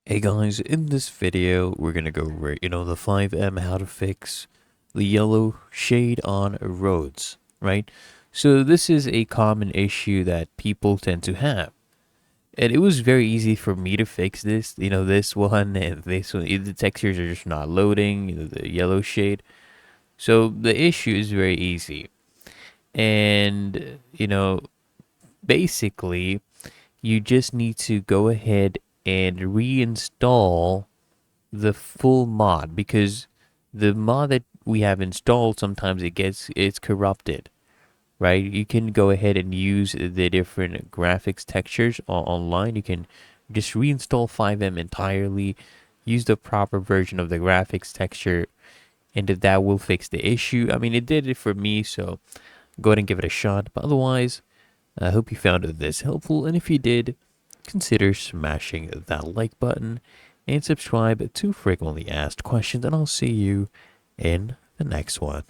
Hey guys, in this video, we're gonna go over, the Fivem how to fix the yellow shade on roads, right? So this is a common issue that people tend to have. And it was very easy for me to fix this, this one and this one. The textures are just not loading, the yellow shade. So the issue is very easy. And, basically, you just need to go ahead and reinstall the full mod, because the mod that we have installed, sometimes it's corrupted, right? You can go ahead and use the different graphics textures online. You can just reinstall Fivem entirely, use the proper version of the graphics texture, and that will fix the issue. I mean, it did it for me, so go ahead and give it a shot. But otherwise, I hope you found this helpful, and if you did, consider smashing that like button and subscribe to frequently asked questions, and I'll see you in the next one.